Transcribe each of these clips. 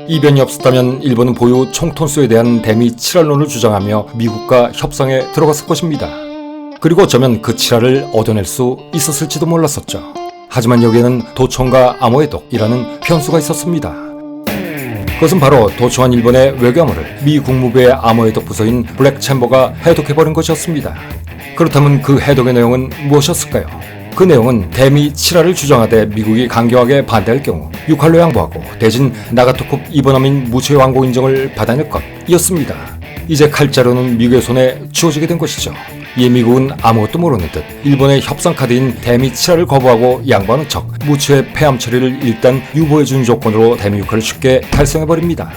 이변이 없었다면 일본은 보유 총톤수에 대한 대미 칠할론을 주장하며 미국과 협상에 들어갔을 것입니다. 그리고 어쩌면 그 칠할을 얻어낼 수 있었을지도 몰랐었죠. 하지만 여기에는 도청과 아모에독이라는 변수가 있었습니다. 그것은 바로 도청한 일본의 외교암호를 미 국무부의 아모에독 부서인 블랙 챔버가 해독해버린 것이었습니다. 그렇다면 그 해독의 내용은 무엇이었을까요? 그 내용은 대미 칠할을 주장하되 미국이 강경하게 반대할 경우 육할로 양보하고 대신 나가토급 이번함인 무체의 왕고 인정을 받아낼 것이었습니다. 이제 칼자루는 미국의 손에 쥐어지게 된 것이죠. 이에 미국은 아무것도 모르는 듯 일본의 협상 카드인 대미 칠할을 거부하고 양보하는 척 무체의 폐암 처리를 일단 유보해준 조건으로 대미 육할을 쉽게 달성해버립니다.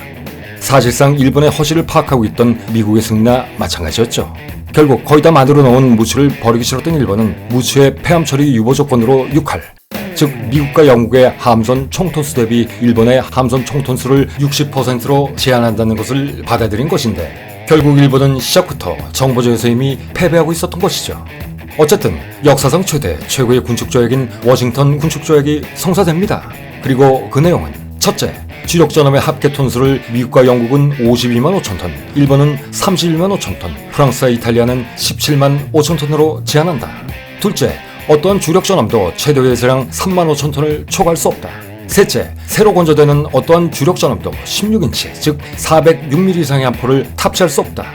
사실상 일본의 허실을 파악하고 있던 미국의 승리나 마찬가지였죠. 결국 거의 다 만들어 놓은 무치를 버리기 싫었던 일본은 무치의 폐암 처리 유보 조건으로 6할, 즉 미국과 영국의 함선 총톤수 대비 일본의 함선 총톤수를 60%로 제한한다는 것을 받아들인 것인데 결국 일본은 시작부터 정보조에서 이미 패배하고 있었던 것이죠. 어쨌든 역사상 최고의 군축조약인 워싱턴 군축조약이 성사됩니다. 그리고 그 내용은 첫째, 주력 전함의 합계 톤수를 미국과 영국은 52만 5천 톤, 일본은 31만 5천 톤, 프랑스와 이탈리아는 17만 5천 톤으로 제한한다. 둘째, 어떠한 주력 전함도 최대 회수량 3만 5천 톤을 초과할 수 없다. 셋째, 새로 건조되는 어떠한 주력 전함도 16인치, 즉 406mm 이상의 함포를 탑재할 수 없다.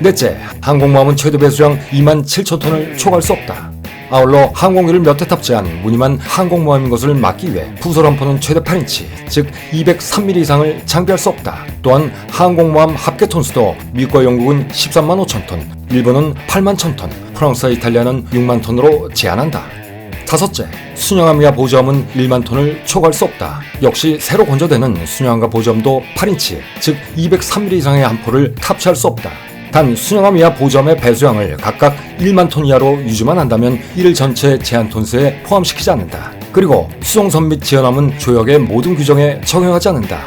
넷째, 항공모함은 최대 배수량 2만 7천 톤을 초과할 수 없다. 아울러 항공기를 몇 대 탑재한 무늬만 항공모함인 것을 막기 위해 부설함포는 최대 8인치, 즉 203mm 이상을 장비할 수 없다. 또한 항공모함 합계 톤수도 미국과 영국은 13만 5천 톤, 일본은 8만 1천 톤, 프랑스와 이탈리아는 6만 톤으로 제한한다. 다섯째, 순양함과 보조함은 1만 톤을 초과할 수 없다. 역시 새로 건조되는 순양함과 보조함도 8인치, 즉 203mm 이상의 함포를 탑재할 수 없다. 단 순양함 이하 보조함의 배수량을 각각 1만 톤 이하로 유지만 한다면 이를 전체 제한 톤수에 포함시키지 않는다. 그리고 수송선 및 지연함은 조약의 모든 규정에 적용하지 않는다.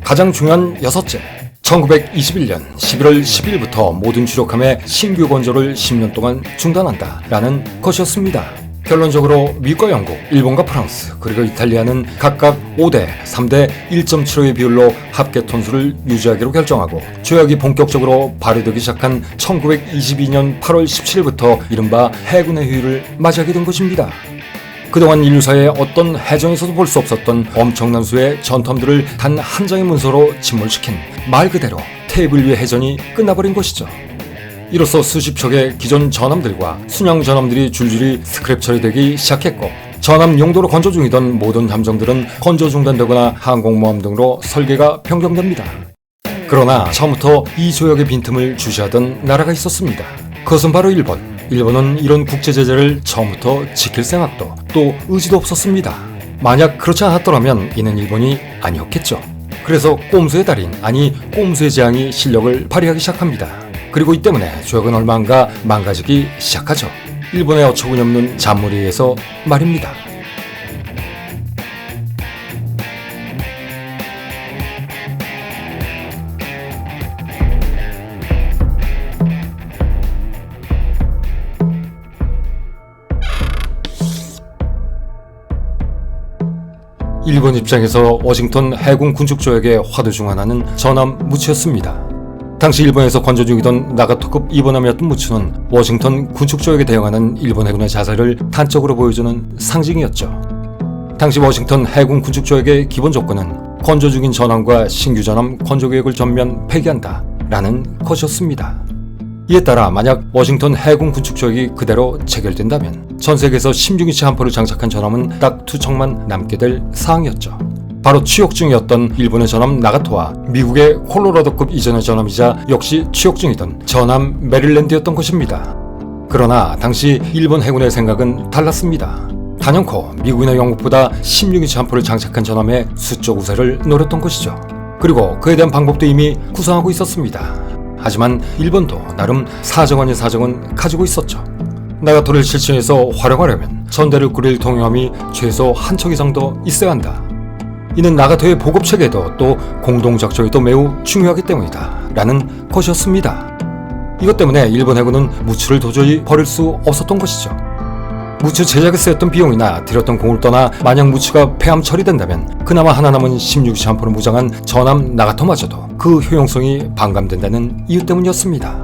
가장 중요한 여섯째, 1921년 11월 10일부터 모든 주력함의 신규 건조를 10년 동안 중단한다 라는 것이었습니다. 결론적으로 미국과 영국, 일본과 프랑스, 그리고 이탈리아는 각각 5대 3대 1.75의 비율로 합계 톤수를 유지하기로 결정하고 조약이 본격적으로 발효되기 시작한 1922년 8월 17일부터 이른바 해군의 휴일을 맞이하게 된 것입니다. 그동안 인류사의 어떤 해전에서도 볼 수 없었던 엄청난 수의 전투함들을 단 한 장의 문서로 침몰시킨 말 그대로 테이블 위의 해전이 끝나버린 것이죠. 이로써 수십 척의 기존 전함들과 순양 전함들이 줄줄이 스크랩 처리되기 시작했고 전함 용도로 건조 중이던 모든 함정들은 건조 중단되거나 항공모함 등으로 설계가 변경됩니다. 그러나 처음부터 이 조약의 빈틈을 주시하던 나라가 있었습니다. 그것은 바로 일본. 일본은 이런 국제 제재를 처음부터 지킬 생각도 또 의지도 없었습니다. 만약 그렇지 않았더라면 이는 일본이 아니었겠죠. 그래서 꼼수의 달인, 아니 꼼수의 재앙이 실력을 발휘하기 시작합니다. 그리고 이 때문에 조약은 얼마 안가 망가지기 시작하죠. 일본의 어처구니없는 잔물에 의해서 말입니다. 일본 입장에서 워싱턴 해군 군축조약의 화두 중 하나는 전함 무치였습니다. 당시 일본에서 건조 중이던 나가토급 이번함이었던 무추는 워싱턴 군축조약에 대응하는 일본 해군의 자세를 단적으로 보여주는 상징이었죠. 당시 워싱턴 해군 군축조약의 기본 조건은 건조 중인 전함과 신규 전함 건조 계획을 전면 폐기한다 라는 것이었습니다. 이에 따라 만약 워싱턴 해군 군축조약이 그대로 체결된다면 전 세계에서 16인치 함포를 장착한 전함은 딱 2척만 남게 될 사항이었죠. 바로 취역 중이었던 일본의 전함 나가토와 미국의 콜로라도급 이전의 전함이자 역시 취역 중이던 전함 메릴랜드였던 것입니다. 그러나 당시 일본 해군의 생각은 달랐습니다. 단연코 미국이나 영국보다 16인치 함포를 장착한 전함의 수적 우세를 노렸던 것이죠. 그리고 그에 대한 방법도 이미 구상하고 있었습니다. 하지만 일본도 나름 사정은 가지고 있었죠. 나가토를 실전에서 활용하려면 전대를 꾸릴 통용함이 최소 한 척 이상 더 있어야 한다. 이는 나가토의 보급 체계에도 또 공동작전에도 매우 중요하기 때문이다 라는 것이었습니다. 이것 때문에 일본 해군은 무추를 도저히 버릴 수 없었던 것이죠. 무추 제작에 쓰였던 비용이나 들였던 공을 떠나 만약 무추가 폐암 처리된다면 그나마 하나 남은 16인치 함포를 무장한 전함 나가토마저도 그 효용성이 반감된다는 이유 때문이었습니다.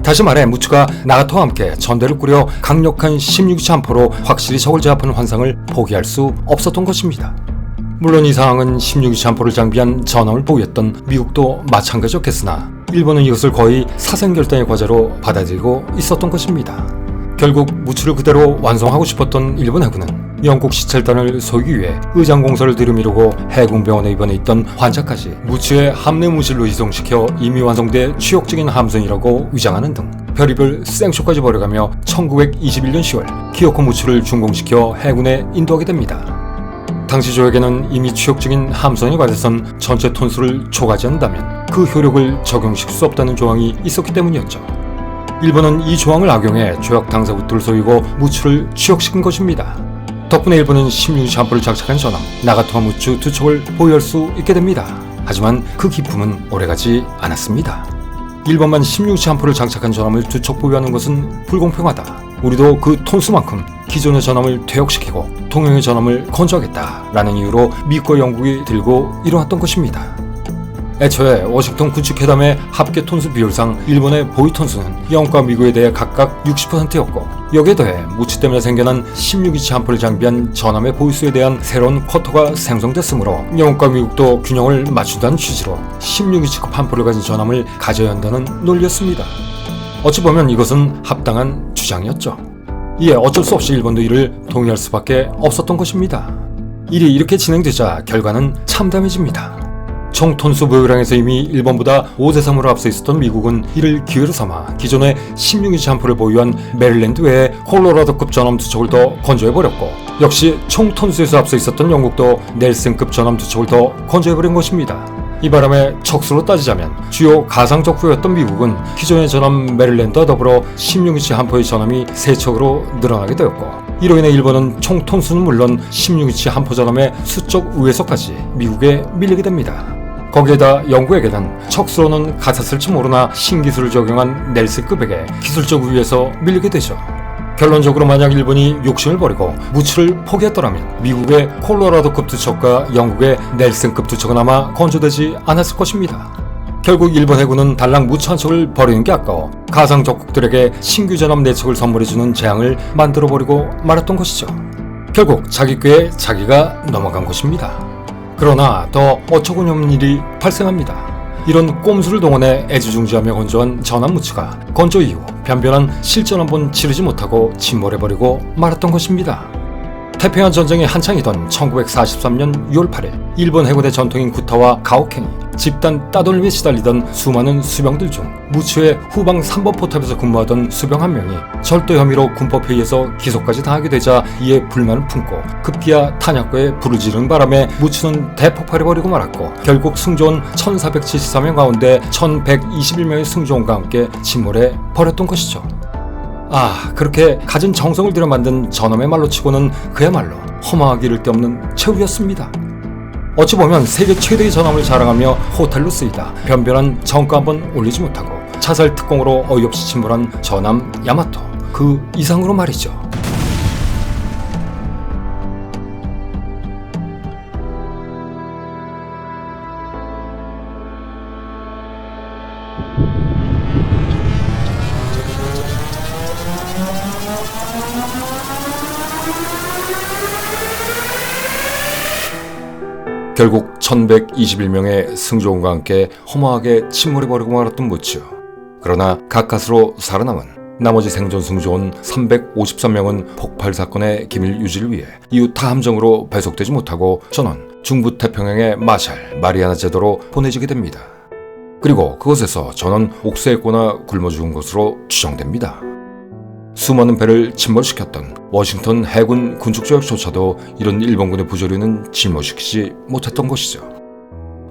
다시 말해 무추가 나가토와 함께 전대를 꾸려 강력한 16인치 함포로 확실히 적을 제압하는 환상을 포기할 수 없었던 것입니다. 물론 이 상황은 16인치 함포를 장비한 전함을 보유했던 미국도 마찬가지였겠으나 일본은 이것을 거의 사생결단의 과제로 받아들이고 있었던 것입니다. 결국 무추를 그대로 완성하고 싶었던 일본 해군은 영국 시찰단을 소유기 위해 의장공사를 들이미루고 해군병원에 입원해 있던 환자까지 무추의 함내무실로 이송시켜 이미 완성돼 취역적인 함선이라고 위장하는 등 별의별 생쇼까지 벌여가며 1921년 10월 기어코 무추를 준공시켜 해군에 인도하게 됩니다. 당시 조약에는 이미 취역적인 함선이 관해선 전체 톤수를 초과하지 않는다면 그 효력을 적용시킬 수 없다는 조항이 있었기 때문이었죠. 일본은 이 조항을 악용해 조약 당사국들을 속이고 무추를 취역시킨 것입니다. 덕분에 일본은 16인치 함포를 장착한 전함 나가토와 무추 두 척을 보유할 수 있게 됩니다. 하지만 그 기쁨은 오래가지 않았습니다. 일본만 16인치 함포를 장착한 전함을 두 척 보유하는 것은 불공평하다. 우리도 그 톤수만큼 기존의 전함을 퇴역시키고 동양의 전함을 건조하겠다라는 이유로 미국과 영국이 들고 일어났던 것입니다. 애초에 워싱턴 군축회담의 합계 톤수 비율상 일본의 보유 톤수는 영국과 미국에 대해 각각 60%였고 여기에 더해 무추 때문에 생겨난 16인치 함포를 장비한 전함의 보유수에 대한 새로운 쿼터가 생성됐으므로 영국과 미국도 균형을 맞춘다는 취지로 16인치급 함포를 가진 전함을 가져야 한다는 논리였습니다. 어찌 보면 이것은 합당한 주장이었죠. 이에 어쩔 수 없이 일본도 이를 동의할 수밖에 없었던 것입니다. 일이 이렇게 진행되자 결과는 참담해집니다. 총 톤수 보유량에서 이미 일본보다 5대3으로 앞서 있었던 미국은 이를 기회로 삼아 기존의 16인치 함포를 보유한 메릴랜드 외에 콜로라도급 전함 두 척을 더 건조해버렸고 역시 총 톤수에서 앞서 있었던 영국도 넬슨급 전함 두 척을 더 건조해버린 것입니다. 이 바람에 척수로 따지자면 주요 가상적구였던 미국은 기존의 전함 메릴랜드와 더불어 16인치 함포의 전함이 3척으로 늘어나게 되었고 이로 인해 일본은 총 톤수는 물론 16인치 함포 전함의 수적 우회서까지 미국에 밀리게 됩니다. 거기에다 영국에게는 척수로는 같았을지 모르나 신기술을 적용한 넬슨급에게 기술적 우위에서 밀리게 되죠. 결론적으로 만약 일본이 욕심을 버리고 무추를 포기했더라면 미국의 콜로라도급 두 척과 영국의 넬슨급 두 척은 아마 건조되지 않았을 것입니다. 결국 일본 해군은 달랑 무추 한 척을 버리는 게 아까워 가상 적국들에게 신규 전함 4척을 선물해주는 재앙을 만들어버리고 말았던 것이죠. 결국 자기 꾀에 자기가 넘어간 것입니다. 그러나 더 어처구니없는 일이 발생합니다. 이런 꼼수를 동원해 애지중지하며 건조한 전함 무추가 건조 이후 변변한 실전 한 번 치르지 못하고 침몰해버리고 말았던 것입니다. 태평양 전쟁이 한창이던 1943년 6월 8일 일본 해군의 전통인 구타와 가오켄이 집단 따돌림에 시달리던 수많은 수병들 중 무추의 후방 3번 포탑에서 근무하던 수병 한 명이 절도 혐의로 군법회의에서 기소까지 당하게 되자 이에 불만을 품고 급기야 탄약고에 불을 지르는 바람에 무추는 대폭발해버리고 말았고 결국 승조원 1474명 가운데 1121명의 승조원과 함께 침몰해 버렸던 것이죠. 그렇게 갖은 정성을 들여 만든 전함의 말로 치고는 그야말로 허망하기 이를 데 없는 최후였습니다. 어찌 보면 세계 최대의 전함을 자랑하며 호텔로 쓰이다 변변한 정가 한번 올리지 못하고 자살 특공으로 어이없이 침몰한 전함 야마토 그 이상으로 말이죠. 결국 1121명의 승조원과 함께 허무하게 침몰해버리고 말았던 무추. 그러나 가까스로 살아남은 나머지 생존 승조원 353명은 폭발 사건의 기밀 유지를 위해 이후 타 함정으로 배속되지 못하고 전원 중부 태평양의 마샬 마리아나 제도로 보내지게 됩니다. 그리고 그곳에서 전원 옥새에 꼬나 굶어 죽은 것으로 추정됩니다. 수많은 배를 침몰시켰던 워싱턴 해군 군축조약조차도 이런 일본군의 부조리는 침몰시키지 못했던 것이죠.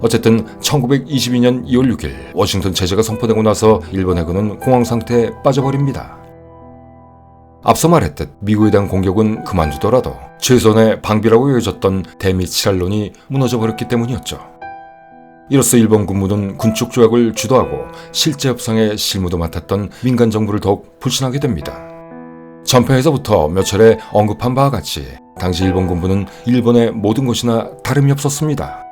어쨌든 1922년 2월 6일 워싱턴 체제가 선포되고 나서 일본 해군은 공황 상태에 빠져버립니다. 앞서 말했듯 미국에 대한 공격은 그만두더라도 최선의 방비라고 여겨졌던 대미 칠할론이 무너져버렸기 때문이었죠. 이로써 일본 군부는 군축조약을 주도하고 실제 협상의 실무도 맡았던 민간 정부를 더욱 불신하게 됩니다. 전편에서부터 몇 차례 언급한 바와 같이 당시 일본 군부는 일본의 모든 것이나 다름이 없었습니다.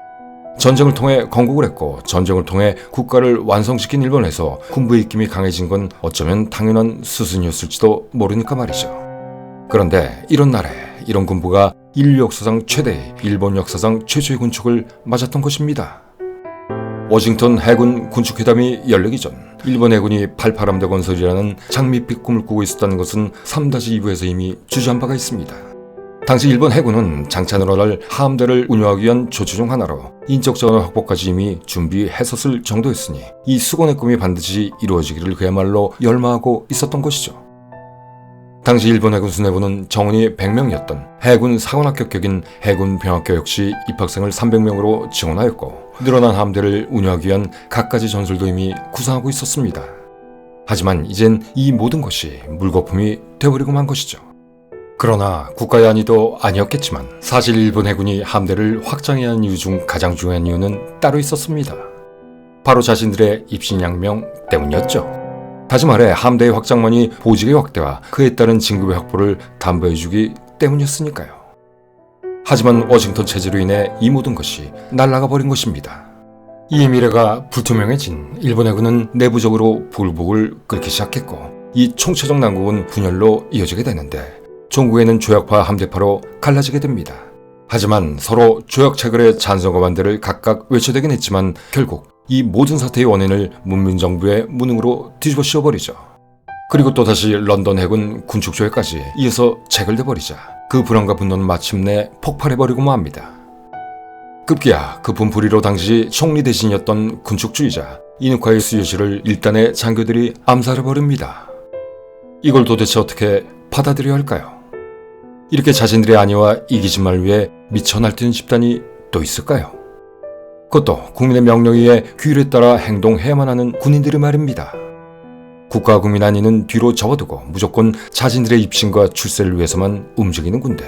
전쟁을 통해 건국을 했고 전쟁을 통해 국가를 완성시킨 일본에서 군부의 입김이 강해진 건 어쩌면 당연한 수순이었을지도 모르니까 말이죠. 그런데 이런 날에 이런 군부가 인류 역사상 최대의 일본 역사상 최초의 군축을 맞았던 것입니다. 워싱턴 해군 군축회담이 열리기 전 일본 해군이 88함대 건설이라는 장밋빛 꿈을 꾸고 있었다는 것은 3-2부에서 이미 주저한 바가 있습니다. 당시 일본 해군은 장찬으로 날 함대를 운영하기 위한 조치 중 하나로 인적 자원 확보까지 이미 준비했었을 정도였으니 이 수건의 꿈이 반드시 이루어지기를 그야말로 열망하고 있었던 것이죠. 당시 일본 해군 수뇌부는 정원이 100명이었던 해군 상원 합격격인 해군 병합교 역시 입학생을 300명으로 증원하였고 늘어난 함대를 운영하기 위한 갖가지 전술도 이미 구상하고 있었습니다. 하지만 이젠 이 모든 것이 물거품이 되어버리고 만 것이죠. 그러나 국가의 안위도 아니었겠지만 사실 일본 해군이 함대를 확장해야 하는 이유 중 가장 중요한 이유는 따로 있었습니다. 바로 자신들의 입신양명 때문이었죠. 다시 말해 함대의 확장만이 보직의 확대와 그에 따른 진급의 확보를 담보해주기 때문이었으니까요. 하지만 워싱턴 체제로 인해 이 모든 것이 날아가 버린 것입니다. 이 미래가 불투명해진 일본 해군은 내부적으로 불복을 끓기 시작했고 이 총체적 난국은 분열로 이어지게 되는데 종국에는 조약파 함대파로 갈라지게 됩니다. 하지만 서로 조약 체결에 찬성과 반대를 각각 외쳐대긴 했지만 결국 이 모든 사태의 원인을 문민정부의 무능으로 뒤집어 씌워버리죠. 그리고 또다시 런던 해군 군축조약까지 이어서 체결돼 버리자 그 불안과 분노는 마침내 폭발해버리고 맙니다. 급기야 급한 불의로 당시 총리 대신이었던 군축주의자 이누카이 수요시를 일단의 장교들이 암살해버립니다. 이걸 도대체 어떻게 받아들여야 할까요? 이렇게 자신들의 안위와 이기심을 위해 미쳐 날뛰는 집단이 또 있을까요? 그것도 국민의 명령에 의해 규율에 따라 행동해야만 하는 군인들이 말입니다. 국가 국민 안위는 뒤로 접어두고 무조건 자신들의 입신과 출세를 위해서만 움직이는 군대.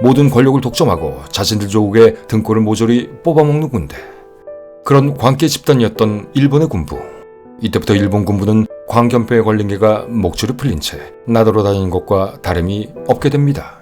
모든 권력을 독점하고 자신들 조국의 등골을 모조리 뽑아먹는 군대. 그런 광계 집단이었던 일본의 군부. 이때부터 일본 군부는 광견병에 걸린 개가 목줄이 풀린 채 나돌아다니는 것과 다름이 없게 됩니다.